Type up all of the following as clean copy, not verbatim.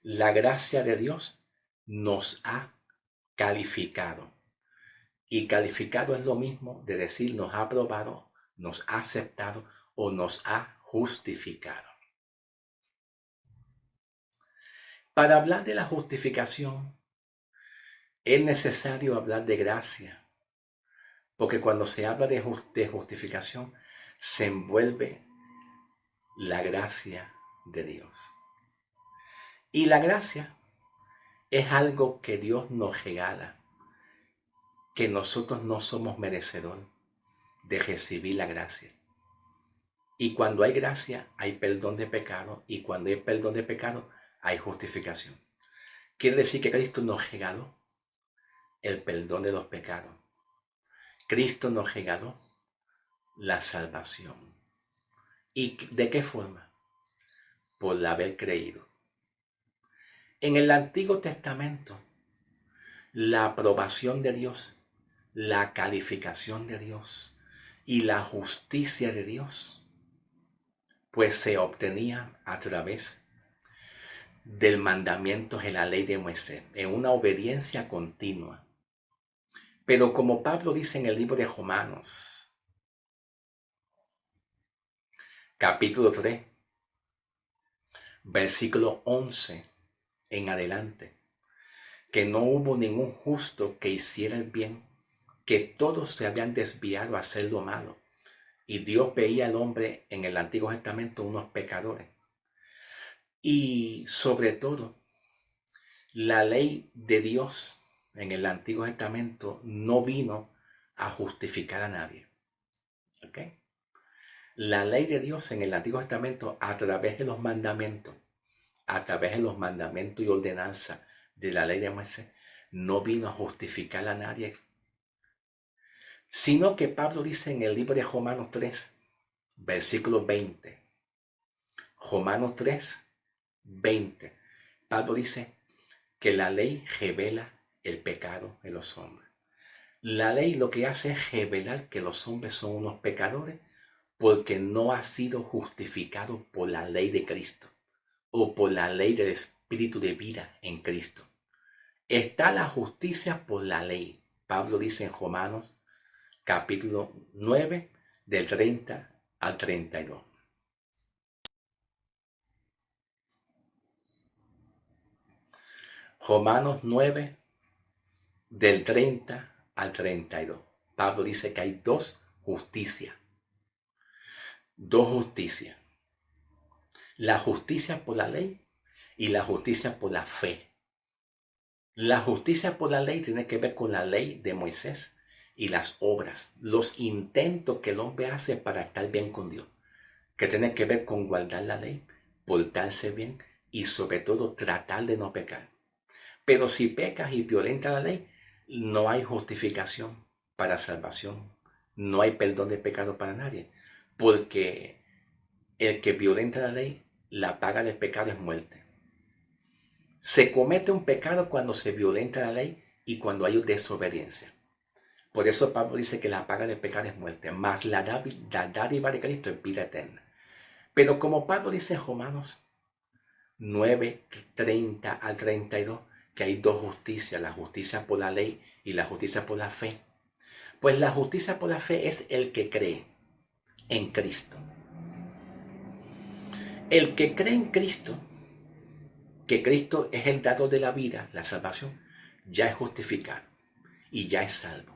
La gracia de Dios nos ha calificado. Y calificado es lo mismo de decir nos ha aprobado, nos ha aceptado o nos ha justificado. Para hablar de la justificación es necesario hablar de gracia, porque cuando se habla de justificación se envuelve la gracia de Dios. Y la gracia es algo que Dios nos regala, que nosotros no somos merecedores de recibir la gracia. Y cuando hay gracia, hay perdón de pecado. Y cuando hay perdón de pecado, hay justificación. Quiere decir que Cristo nos regaló el perdón de los pecados. Cristo nos regaló la salvación. ¿Y de qué forma? Por haber creído. En el Antiguo Testamento, la aprobación de Dios, la calificación de Dios y la justicia de Dios, pues se obtenía a través del mandamiento de la ley de Moisés, en una obediencia continua. Pero como Pablo dice en el libro de Romanos, capítulo 3, versículo 11 en adelante, que no hubo ningún justo que hiciera el bien, que todos se habían desviado a hacer lo malo, y Dios veía al hombre en el Antiguo Testamento unos pecadores. Y sobre todo, la ley de Dios en el Antiguo Testamento no vino a justificar a nadie. ¿Ok? La ley de Dios en el Antiguo Testamento, a través de los mandamientos, y ordenanzas de la ley de Moisés, no vino a justificar a nadie, sino que Pablo dice en el libro de Romanos 3, versículo 20. Romanos 3, 20. Pablo dice que la ley revela el pecado de los hombres. La ley lo que hace es revelar que los hombres son unos pecadores porque no ha sido justificado por la ley de Cristo o por la ley del Espíritu de vida en Cristo. Está la justicia por la ley. Pablo dice en Romanos capítulo 9 del 30 al 32. Romanos 9 del 30 al 32. Pablo dice que hay dos justicias. Dos justicias. La justicia por la ley y la justicia por la fe. La justicia por la ley tiene que ver con la ley de Moisés y las obras, los intentos que el hombre hace para estar bien con Dios, que tiene que ver con guardar la ley, portarse bien y sobre todo tratar de no pecar. Pero si pecas y violentas la ley, no hay justificación para salvación, no hay perdón de pecado para nadie, porque el que violenta la ley, la paga del pecado es muerte. Se comete un pecado cuando se violenta la ley y cuando hay desobediencia. Por eso Pablo dice que la paga del pecado es muerte, más la dádiva de Cristo es vida eterna. Pero como Pablo dice en Romanos 9, 30 al 32, que hay dos justicias, la justicia por la ley y la justicia por la fe. Pues la justicia por la fe es el que cree en Cristo. El que cree en Cristo, que Cristo es el dador de la vida, la salvación, ya es justificado y ya es salvo.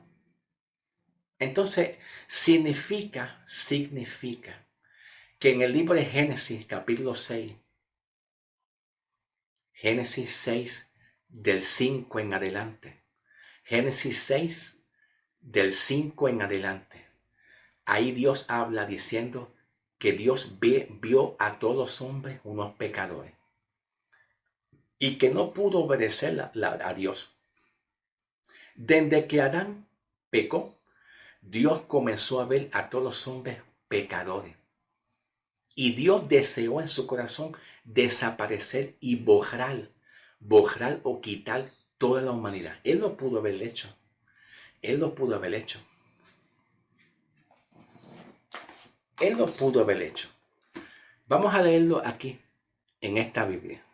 Entonces, significa que en el libro de Génesis, capítulo 6, Génesis 6, del 5 en adelante, Génesis 6, del 5 en adelante, ahí Dios habla diciendo que Dios vio a todos los hombres unos pecadores y que no pudo obedecer a Dios. Desde que Adán pecó, Dios comenzó a ver a todos los hombres pecadores. Y Dios deseó en su corazón desaparecer y borrar o quitar toda la humanidad. Él lo pudo haber hecho. Él lo pudo haber hecho. Él lo pudo haber hecho. Vamos a leerlo aquí, en esta Biblia.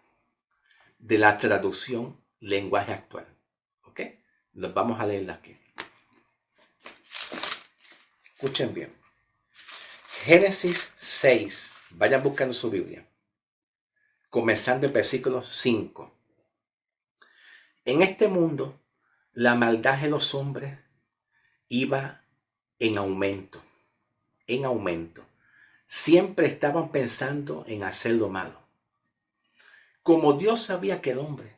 de la traducción lenguaje actual. ¿Ok? Los vamos a leer aquí. Escuchen bien. Génesis 6. Vayan buscando su Biblia. Comenzando el versículo 5. En este mundo, la maldad de los hombres iba en aumento. En aumento. Siempre estaban pensando en hacer lo malo. Como Dios sabía que el hombre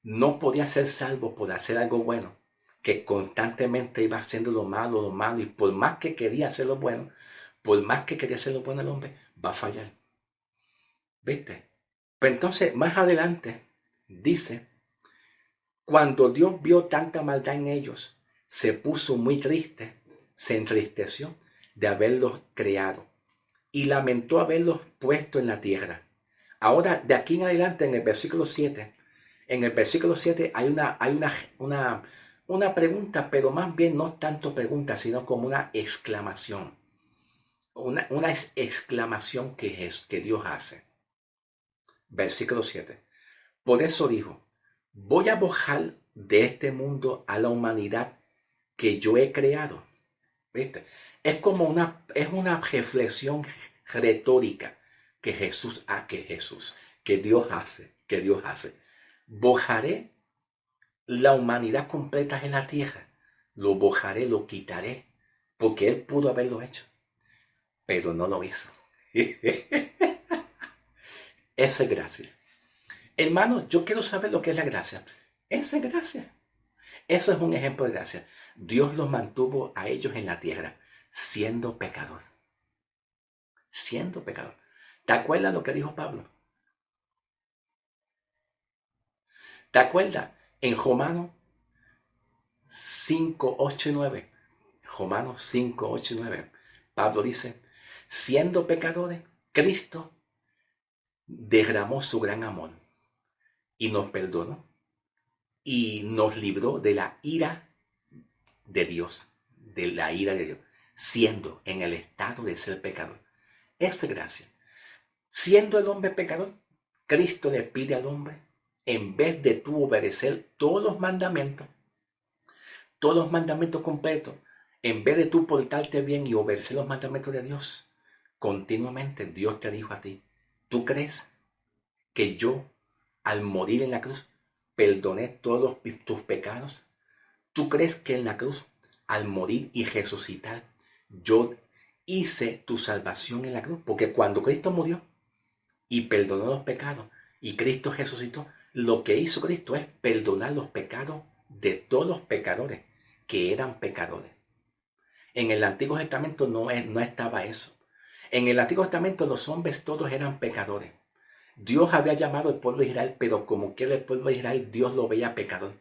no podía ser salvo por hacer algo bueno, que constantemente iba haciendo lo malo, y por más que quería hacer lo bueno, el hombre va a fallar. ¿Viste? Pero entonces, más adelante, dice, cuando Dios vio tanta maldad en ellos, se puso muy triste, se entristeció de haberlos creado y lamentó haberlos puesto en la tierra. Ahora, de aquí en adelante, en el versículo 7, hay una pregunta, pero más bien no tanto pregunta, sino como una exclamación. Una exclamación que Dios hace. Versículo 7. Por eso dijo, voy a borrar de este mundo a la humanidad que yo he creado. ¿Viste? Es una reflexión retórica que Dios hace. Borraré la humanidad completa en la tierra. Lo borraré, lo quitaré, porque Él pudo haberlo hecho, pero no lo hizo. Eso es gracia. Hermano, yo quiero saber lo que es la gracia. Eso es gracia. Eso es un ejemplo de gracia. Dios los mantuvo a ellos en la tierra, siendo pecador. Siendo pecador. ¿Te acuerdas lo que dijo Pablo? ¿Te acuerdas? En Romanos 5, 8 y 9. Romanos 5, 8 y 9. Pablo dice, siendo pecadores, Cristo derramó su gran amor y nos perdonó y nos libró de la ira de Dios, siendo en el estado de ser pecador. Eso es gracia. Siendo el hombre pecador, Cristo le pide al hombre, en vez de tú obedecer todos los mandamientos completos, en vez de tú portarte bien y obedecer los mandamientos de Dios, continuamente Dios te dijo a ti, ¿tú crees que yo, al morir en la cruz, perdoné todos tus pecados? ¿Tú crees que en la cruz, al morir y resucitar, yo hice tu salvación en la cruz? Porque cuando Cristo murió y perdonó los pecados y Cristo resucitó, lo que hizo Cristo es perdonar los pecados de todos los pecadores que eran pecadores. En el Antiguo Testamento no estaba eso. En el Antiguo Testamento los hombres todos eran pecadores. Dios había llamado al pueblo de Israel, pero como quiera el pueblo de Israel, Dios lo veía pecador.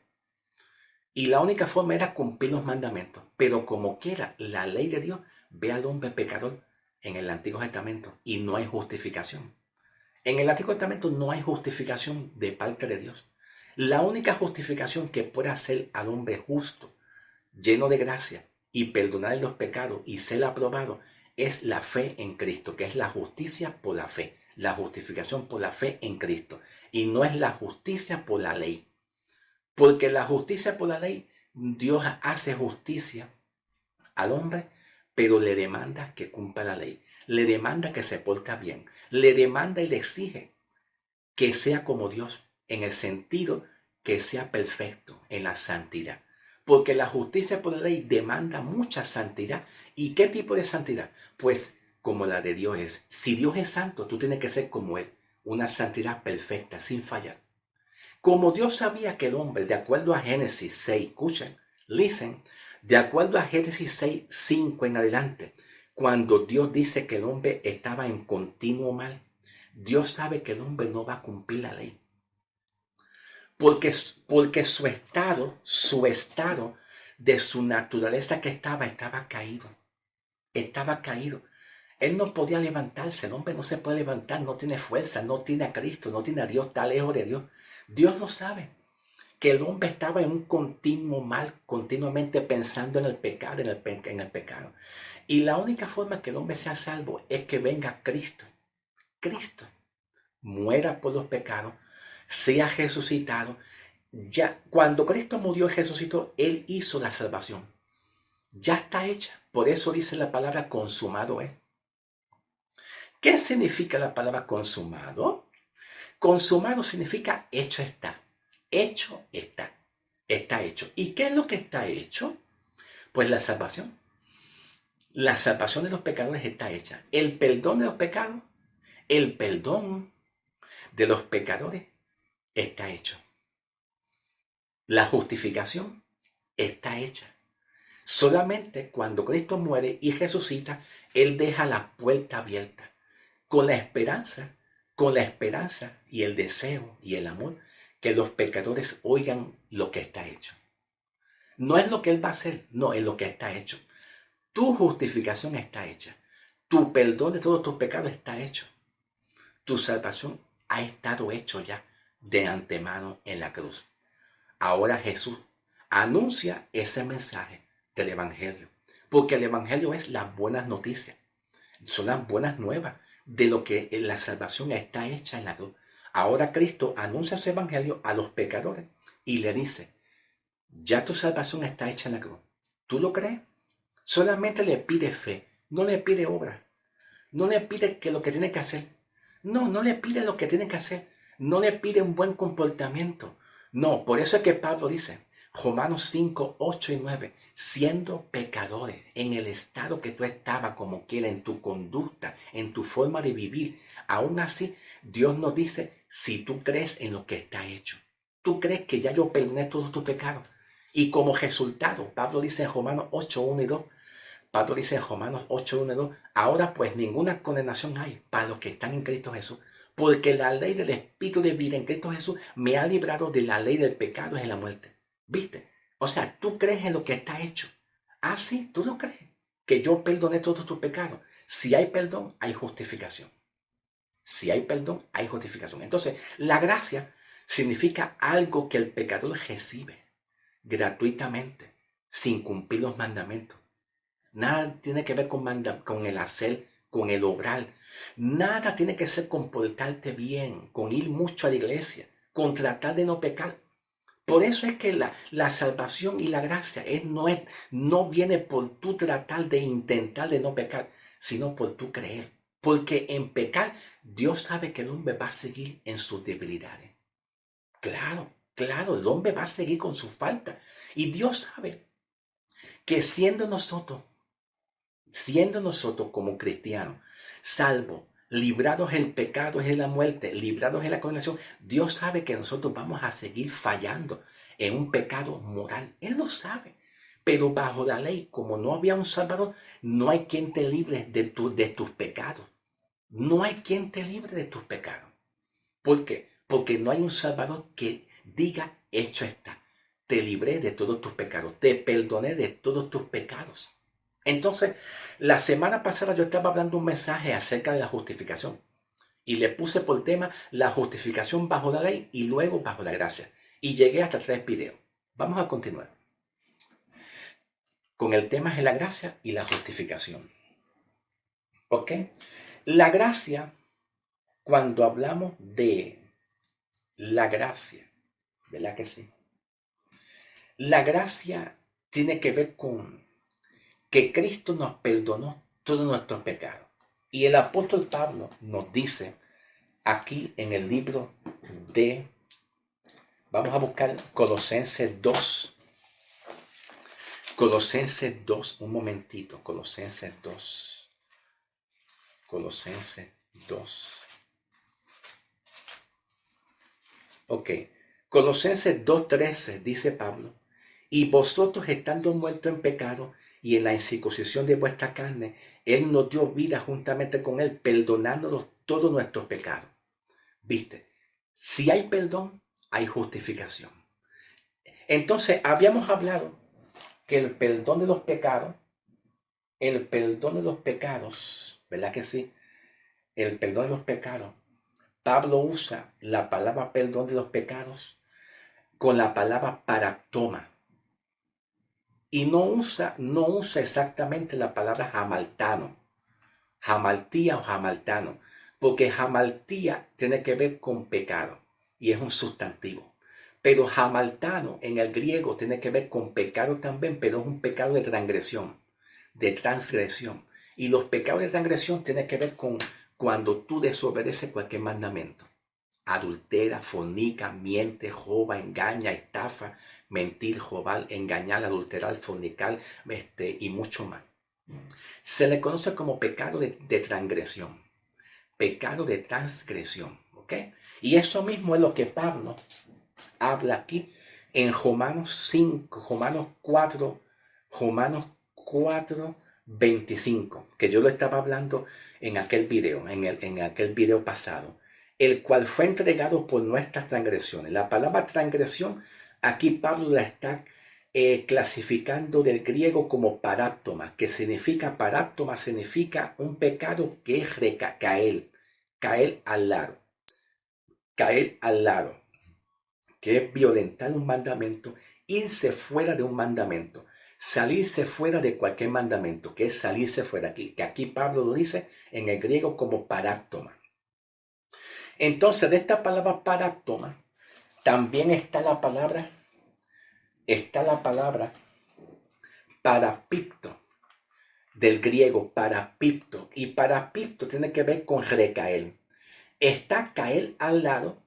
Y la única forma era cumplir los mandamientos. Pero como quiera, la ley de Dios ve al hombre pecador en el Antiguo Testamento y no hay justificación. En el Antiguo Testamento no hay justificación de parte de Dios. La única justificación que puede hacer al hombre justo, lleno de gracia y perdonar los pecados y ser aprobado es la fe en Cristo, que es la justicia por la fe, la justificación por la fe en Cristo. Y no es la justicia por la ley. Porque la justicia por la ley, Dios hace justicia al hombre, pero le demanda que cumpla la ley. Le demanda que se porta bien. Le demanda y le exige que sea como Dios, en el sentido que sea perfecto en la santidad. Porque la justicia por la ley demanda mucha santidad. ¿Y qué tipo de santidad? Pues como la de Dios es. Si Dios es santo, tú tienes que ser como Él. Una santidad perfecta, sin fallar. Como Dios sabía que el hombre, de acuerdo a Génesis 6, escuchen, listen, de acuerdo a Génesis 6, 5 en adelante, cuando Dios dice que el hombre estaba en continuo mal, Dios sabe que el hombre no va a cumplir la ley. Porque su estado de su naturaleza que estaba caído. Estaba caído. Él no podía levantarse, el hombre no se puede levantar, no tiene fuerza, no tiene a Cristo, no tiene a Dios, está lejos de Dios. Dios lo sabe, que el hombre estaba en un continuo mal, continuamente pensando en el pecado, en el pecado. Y la única forma que el hombre sea salvo es que venga Cristo. Cristo muera por los pecados, sea resucitado. Ya cuando Cristo murió y resucitó, Él hizo la salvación. Ya está hecha. Por eso dice la palabra consumado es. ¿Qué significa la palabra consumado? Consumado significa hecho está. Hecho está. Está hecho. ¿Y qué es lo que está hecho? Pues la salvación. La salvación de los pecadores está hecha. El perdón de los pecados, el perdón de los pecadores está hecho. La justificación está hecha. Solamente cuando Cristo muere y resucita, Él deja la puerta abierta con la esperanza y el deseo y el amor que los pecadores oigan lo que está hecho. No es lo que Él va a hacer, no, es lo que está hecho. Tu justificación está hecha. Tu perdón de todos tus pecados está hecho. Tu salvación ha estado hecho ya de antemano en la cruz. Ahora Jesús anuncia ese mensaje del Evangelio, porque el Evangelio es las buenas noticias, son las buenas nuevas de lo que la salvación está hecha en la cruz. Ahora Cristo anuncia su Evangelio a los pecadores y le dice, ya tu salvación está hecha en la cruz. ¿Tú lo crees? Solamente le pide fe, no le pide obra, no le pide que lo que tiene que hacer. No le pide lo que tiene que hacer, no le pide un buen comportamiento. No, por eso es que Pablo dice, Romanos 5, 8 y 9, siendo pecadores en el estado que tú estabas como quiera, en tu conducta, en tu forma de vivir, aún así Dios nos dice, si tú crees en lo que está hecho, tú crees que ya yo perdoné todos tus pecados. Y como resultado, Pablo dice en Romanos 8, 1 y 2, Pablo dice en Romanos 8, 1 y 2, ahora pues ninguna condenación hay para los que están en Cristo Jesús, porque la ley del Espíritu de vida en Cristo Jesús me ha librado de la ley del pecado y de la muerte. ¿Viste? O sea, tú crees en lo que está hecho. Ah, sí, tú lo crees. Que yo perdoné todos tus pecados. Si hay perdón, hay justificación. Si hay perdón, hay justificación. Entonces, la gracia significa algo que el pecador recibe gratuitamente, sin cumplir los mandamientos. Nada tiene que ver con el hacer, con el obrar. Nada tiene que ser con portarte bien, con ir mucho a la iglesia, con tratar de no pecar. Por eso es que la salvación y la gracia no viene por tú tratar de intentar de no pecar, sino por tú creer. Porque en pecar, Dios sabe que el hombre va a seguir en sus debilidades. Claro, el hombre va a seguir con su falta. Y Dios sabe que siendo nosotros como cristianos, salvos, librados del pecado y de la muerte, librados de la condenación, Dios sabe que nosotros vamos a seguir fallando en un pecado moral. Él lo sabe. Pero bajo la ley, como no había un Salvador, no hay quien te libre de tus pecados. No hay quien te libre de tus pecados. ¿Por qué? Porque no hay un Salvador que diga, hecho está. Te libré de todos tus pecados. Te perdoné de todos tus pecados. Entonces, la semana pasada yo estaba hablando un mensaje acerca de la justificación y le puse por tema la justificación bajo la ley y luego bajo la gracia. Y llegué hasta 3 videos. Vamos a continuar con el tema de la gracia y la justificación. ¿Ok? La gracia, cuando hablamos de la gracia, ¿verdad que sí? La gracia tiene que ver con que Cristo nos perdonó todos nuestros pecados. Y el apóstol Pablo nos dice aquí en el libro de, vamos a buscar Colosenses 2. Colosenses 2, un momentito, Colosenses 2. Colosenses 2. Ok, Colosenses 2:13 dice Pablo, y vosotros estando muertos en pecado y en la incircuncisión de vuestra carne, Él nos dio vida juntamente con Él, perdonándonos todos nuestros pecados. ¿Viste? Si hay perdón, hay justificación. Entonces, habíamos hablado que el perdón de los pecados, ¿verdad que sí? El perdón de los pecados. Pablo usa la palabra perdón de los pecados con la palabra paraptoma. Y no usa exactamente la palabra jamaltano, jamaltía o jamaltano, porque jamaltía tiene que ver con pecado y es un sustantivo. Pero hamartano en el griego tiene que ver con pecado también, pero es un pecado de transgresión, de transgresión. Y los pecados de transgresión tienen que ver con cuando tú desobedeces cualquier mandamiento. Adultera, fornica, miente, joba, engaña, estafa, mentir, jobar, engañar, adulterar, fornicar, y mucho más. Se le conoce como pecado de transgresión. Pecado de transgresión, ¿ok? Y eso mismo es lo que Pablo habla aquí en Romanos 5, Romanos 4, 25, que yo lo estaba hablando en aquel video, en aquel video pasado, el cual fue entregado por nuestras transgresiones. La palabra transgresión, aquí Pablo la está clasificando del griego como paráptoma, que significa, paráptoma significa un pecado que es caer al lado, caer al lado, que es violentar un mandamiento, irse fuera de un mandamiento, salirse fuera de cualquier mandamiento, que es salirse fuera aquí, que aquí Pablo lo dice en el griego como paráptoma. Entonces, de esta palabra paráptoma, también está la palabra parapipto, del griego parapipto, y parapipto tiene que ver con recaer. Está caer al lado,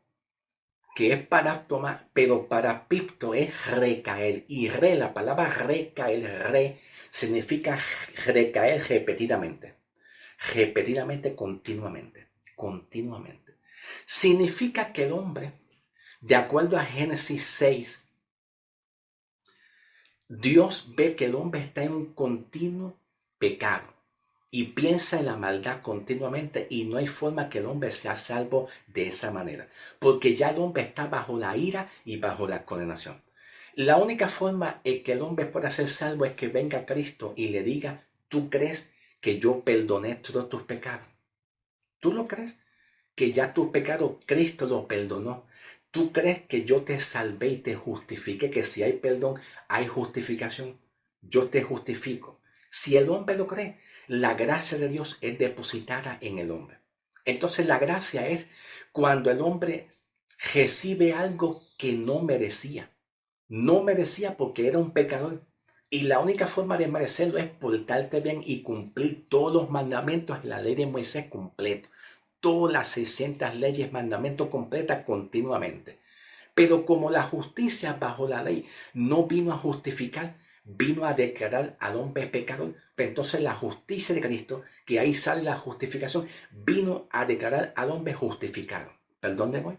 que es paráptoma, pero parapipto es recaer. Y la palabra recaer, significa recaer repetidamente, continuamente. Significa que el hombre, de acuerdo a Génesis 6, Dios ve que el hombre está en un continuo pecado y piensa en la maldad continuamente, y no hay forma que el hombre sea salvo de esa manera, porque ya el hombre está bajo la ira y bajo la condenación. La única forma en que el hombre pueda ser salvo es que venga Cristo y le diga: ¿tú crees que yo perdoné todos tus pecados? ¿Tú lo crees? Que ya tus pecados Cristo los perdonó. ¿Tú crees que yo te salvé y te justifique? Que si hay perdón, hay justificación. Yo te justifico. Si el hombre lo cree, la gracia de Dios es depositada en el hombre. Entonces la gracia es cuando el hombre recibe algo que no merecía. No merecía porque era un pecador. Y la única forma de merecerlo es portarte bien y cumplir todos los mandamientos de la ley de Moisés completo. Todas las 600 leyes, mandamientos completas continuamente. Pero como la justicia bajo la ley no vino a justificar, vino a declarar al hombre pecador, pero entonces la justicia de Cristo, que ahí sale la justificación, vino a declarar al hombre justificado. ¿Perdón de voy?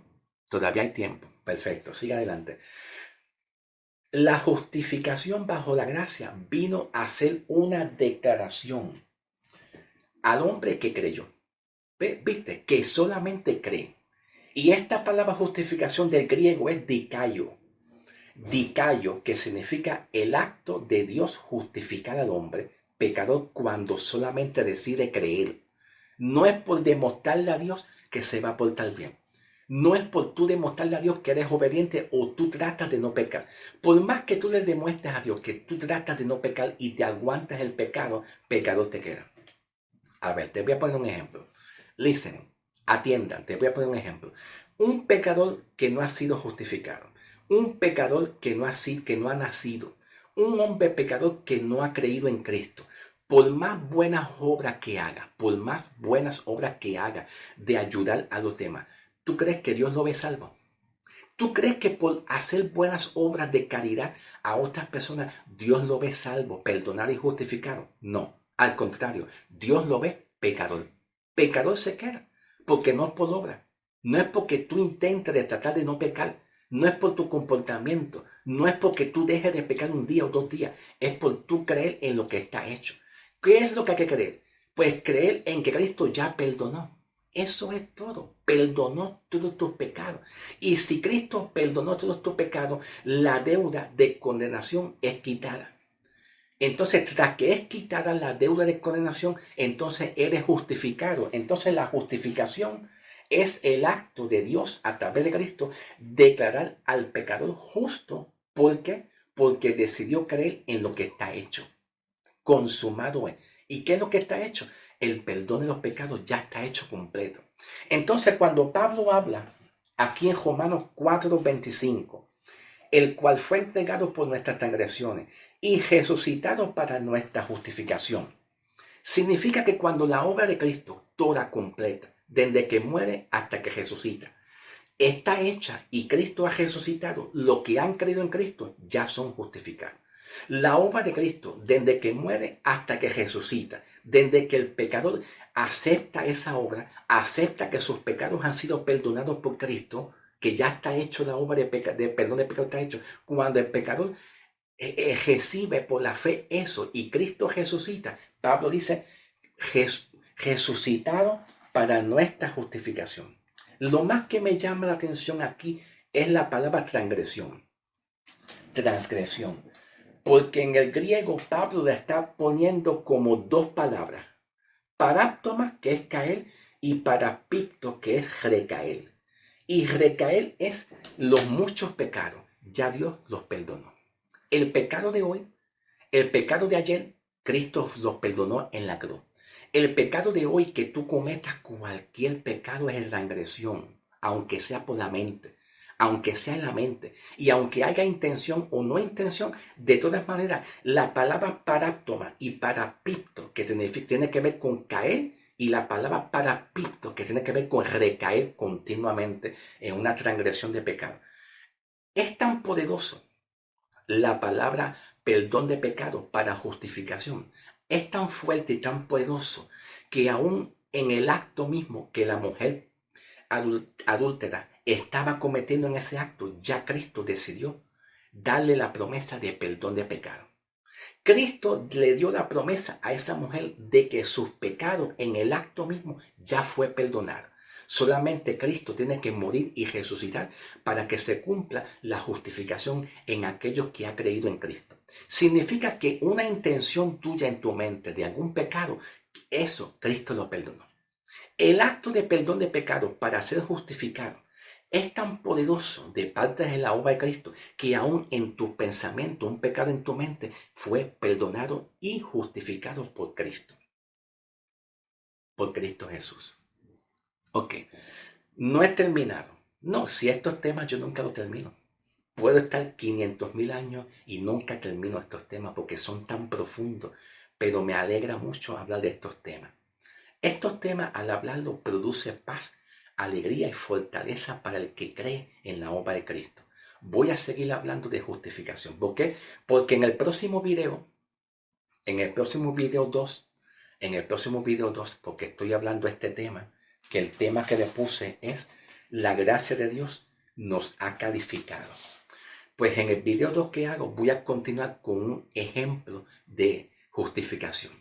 Todavía hay tiempo. Perfecto, sigue adelante. La justificación bajo la gracia vino a ser una declaración al hombre que creyó. ¿Viste? Que solamente cree. Y esta palabra justificación del griego es dikaio. Dikaio, que significa el acto de Dios justificar al hombre pecador cuando solamente decide creer. No es por demostrarle a Dios que se va a portar bien. No es por tú demostrarle a Dios que eres obediente o tú tratas de no pecar. Por más que tú le demuestres a Dios que tú tratas de no pecar y te aguantas el pecado, pecador te queda. A ver, te voy a poner un ejemplo. Listen, atiendan, te voy a poner un ejemplo. Un pecador que no ha sido justificado. Un pecador que no ha nacido. Un hombre pecador que no ha creído en Cristo. Por más buenas obras que haga, por más buenas obras que haga de ayudar a los demás, ¿tú crees que Dios lo ve salvo? ¿Tú crees que por hacer buenas obras de caridad a otras personas, Dios lo ve salvo, perdonar y justificado? No, al contrario, Dios lo ve pecador. Pecador se queda, porque no es por obra. No es porque tú intentes de tratar de no pecar. No es por tu comportamiento. No es porque tú dejes de pecar un día o 2 días. Es por tú creer en lo que está hecho. ¿Qué es lo que hay que creer? Pues creer en que Cristo ya perdonó. Eso es todo. Perdonó todos tus pecados. Y si Cristo perdonó todos tus pecados, la deuda de condenación es quitada. Entonces, tras que es quitada la deuda de condenación, entonces eres justificado. Entonces, la justificación es el acto de Dios a través de Cristo declarar al pecador justo. ¿Por qué? Porque decidió creer en lo que está hecho. Consumado es. ¿Y qué es lo que está hecho? El perdón de los pecados ya está hecho completo. Entonces, cuando Pablo habla aquí en Romanos 4:25, el cual fue entregado por nuestras transgresiones y resucitado para nuestra justificación. Significa que cuando la obra de Cristo, toda completa, desde que muere hasta que resucita, está hecha y Cristo ha resucitado, los que han creído en Cristo ya son justificados. La obra de Cristo, desde que muere hasta que resucita, desde que el pecador acepta esa obra, acepta que sus pecados han sido perdonados por Cristo, que ya está hecho la obra de perdón de pecado, está hecho. Cuando el pecador recibe por la fe eso y Cristo resucita, Pablo dice, resucitado para nuestra justificación. Lo más que me llama la atención aquí es la palabra transgresión. Transgresión. Porque en el griego Pablo le está poniendo como dos palabras. Paráptoma, que es caer, y parapipto, que es recaer. Y recaer es los muchos pecados. Ya Dios los perdonó. El pecado de hoy, el pecado de ayer, Cristo los perdonó en la cruz. El pecado de hoy, que tú cometas cualquier pecado, es transgresión, aunque sea por la mente, aunque sea en la mente, y aunque haya intención o no intención, de todas maneras, la palabra paráctoma y parapipto, que tiene que ver con caer, y la palabra parapipto, que tiene que ver con recaer continuamente en una transgresión de pecado, es tan poderoso. La palabra perdón de pecado para justificación es tan fuerte y tan poderoso que aún en el acto mismo que la mujer adúltera estaba cometiendo en ese acto, ya Cristo decidió darle la promesa de perdón de pecado. Cristo le dio la promesa a esa mujer de que sus pecados en el acto mismo ya fue perdonado. Solamente Cristo tiene que morir y resucitar para que se cumpla la justificación en aquellos que han creído en Cristo. Significa que una intención tuya en tu mente de algún pecado, eso Cristo lo perdonó. El acto de perdón de pecado para ser justificado es tan poderoso de parte de la obra de Cristo que aún en tu pensamiento, un pecado en tu mente fue perdonado y justificado por Cristo. Por Cristo Jesús. Ok, no he terminado. No, si estos temas yo nunca los termino. Puedo estar 500,000 años y nunca termino estos temas porque son tan profundos, pero me alegra mucho hablar de estos temas. Estos temas, al hablarlo, produce paz, alegría y fortaleza para el que cree en la obra de Cristo. Voy a seguir hablando de justificación. ¿Por qué? Porque en el próximo video 2, porque estoy hablando de este tema, que el tema que le puse es la gracia de Dios nos ha calificado. Pues en el video 2 que hago voy a continuar con un ejemplo de justificación.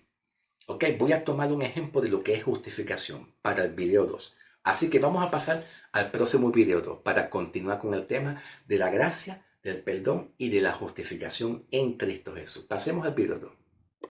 Ok, voy a tomar un ejemplo de lo que es justificación para el video 2. Así que vamos a pasar al próximo video 2 para continuar con el tema de la gracia, del perdón y de la justificación en Cristo Jesús. Pasemos al video 2.